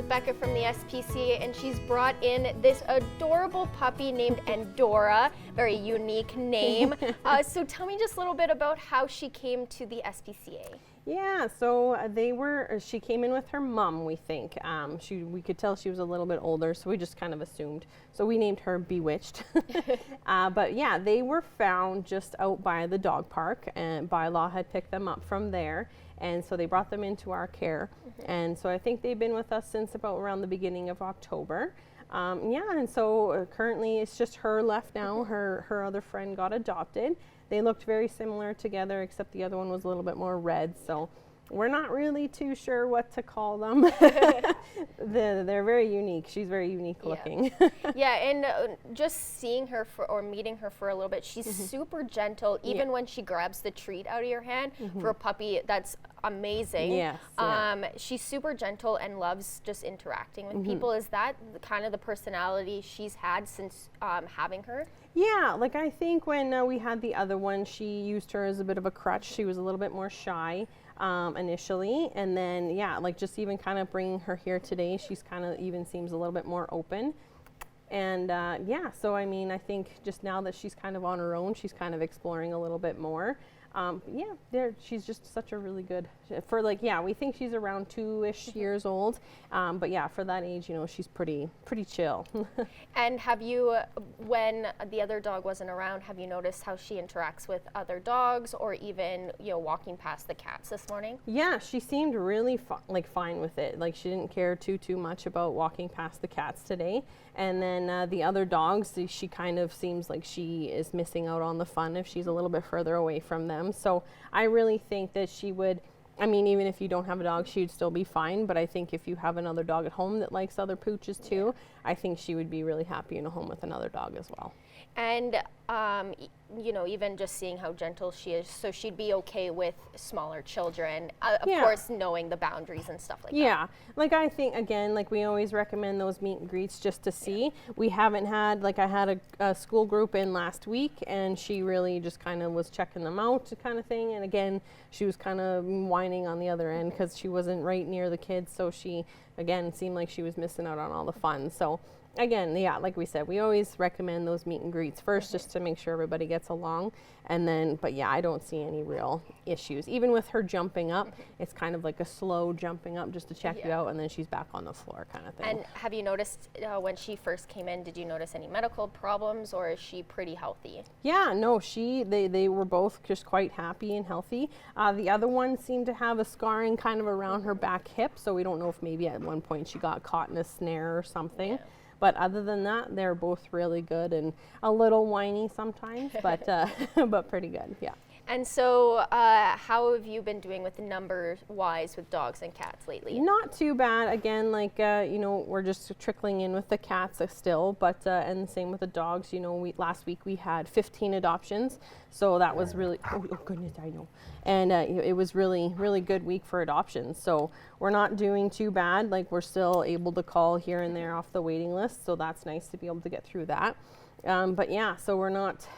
with Becca from the SPCA, and she's brought in this adorable puppy named Endora, very unique name. So tell me just a little bit about how she came to the SPCA. Yeah, so she came in with her mom, we think. We could tell she was a little bit older, so we just kind of assumed. So we named her Bewitched. But yeah, they were found just out by the dog park, and Bylaw had picked them up from there. And so they brought them into our care. And so I think they've been with us since about around the beginning of October. Yeah, and so currently it's just her left now. Her other friend got adopted. They looked very similar together, except the other one was a little bit more red. So we're not really too sure what to call them. They're very unique. She's very unique looking. Yeah, and just seeing her or meeting her for a little bit, she's super gentle. Even when she grabs the treat out of your hand, for a puppy, that's amazing. Yes. She's super gentle and loves just interacting with people. Is that kind of the personality she's had since having her? Yeah, like I think when we had the other one, she used her as a bit of a crutch. She was a little bit more shy initially, and then yeah, like just even kind of bringing her here today, she's kind of even seems a little bit more open. And yeah, so I mean, I think just now that she's kind of on her own, she's kind of exploring a little bit more. Yeah, she's just such a really good, for like, yeah, we think she's around 2-ish years old. But yeah, for that age, you know, she's pretty chill. And have you, when the other dog wasn't around, have you noticed how she interacts with other dogs, or even, you know, walking past the cats this morning? Yeah, she seemed really fine with it. Like she didn't care too much about walking past the cats today. And then the other dogs, she kind of seems like she is missing out on the fun if she's a little bit further away from them. So I really think that she would, I mean, even if you don't have a dog, she'd still be fine. But I think if you have another dog at home that likes other pooches too, I think she would be really happy in a home with another dog as well. And, you know, even just seeing how gentle she is, so she'd be okay with smaller children, of course, knowing the boundaries and stuff like that. Yeah, like I think, again, like we always recommend those meet and greets just to see. We haven't had, like I had a school group in last week, and she really just kind of was checking them out kind of thing. And again, she was kind of whining on the other end because she wasn't right near the kids. So she, again, seemed like she was missing out on all the fun. So again, yeah, like we said, we always recommend those meet and greets first just to make sure everybody gets along. And then, but yeah, I don't see any real issues. Even with her jumping up, it's kind of like a slow jumping up just to check you out, and then she's back on the floor kind of thing. And have you noticed when she first came in, did you notice any medical problems, or is she pretty healthy? Yeah, no, they were both just quite happy and healthy. The other one seemed to have a scarring kind of around her back hip, so we don't know if maybe at one point she got caught in a snare or something. But other than that, they're both really good and a little whiny sometimes, but but pretty good, yeah. And so how have you been doing with the number-wise with dogs and cats lately? Not too bad. Again, like, you know, we're just trickling in with the cats still, but, and the same with the dogs. You know, last week we had 15 adoptions, so that was really, oh goodness, I know. And it was really good week for adoptions. So we're not doing too bad. Like, we're still able to call here and there off the waiting list, so that's nice to be able to get through that. But yeah, so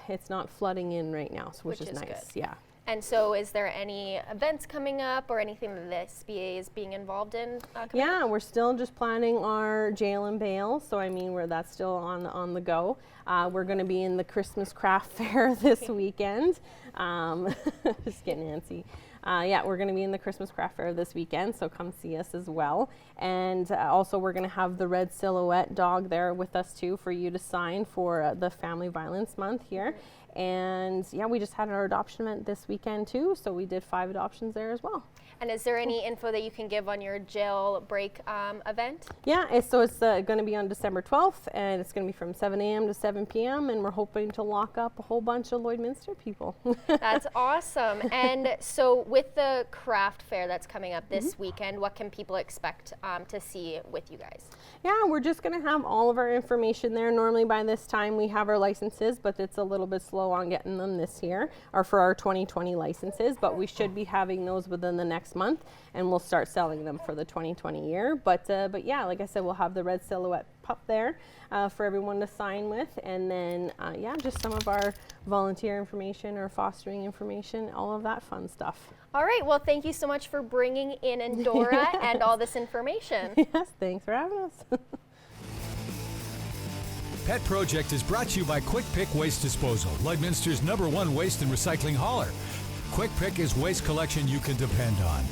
it's not flooding in right now, so which is nice. Good. Yeah. And so is there any events coming up or anything that the SPA is being involved in? Yeah, we're still just planning our jail and bail. So I mean, that's still on the go. We're going to be in the Christmas craft fair this weekend. Just getting antsy. Yeah, we're going to be in the Christmas craft fair this weekend, so come see us as well. And also we're going to have the Red Silhouette dog there with us too for you to sign for the Family Violence Month here. And yeah, we just had our adoption event this weekend too, so we did 5 adoptions there as well. And is there any info that you can give on your jailbreak event? Yeah, it's going to be on December 12th, and it's going to be from 7 a.m. to 7 p.m., and we're hoping to lock up a whole bunch of Lloydminster people. That's awesome. And so with the craft fair that's coming up this weekend, what can people expect to see with you guys? Yeah, we're just going to have all of our information there. Normally by this time we have our licenses, but it's a little bit slow on getting them this year, or for our 2020 licenses, but we should be having those within the next next month, and we'll start selling them for the 2020 year. But yeah, like I said, we'll have the red silhouette pup there for everyone to sign with, and then yeah, just some of our volunteer information or fostering information, all of that fun stuff. All right, well, thank you so much for bringing in Endora and all this information. Yes, thanks for having us. Pet Project is brought to you by Quick Pick Waste Disposal, Lloydminster's #1 waste and recycling hauler. Quick Pick is waste collection you can depend on.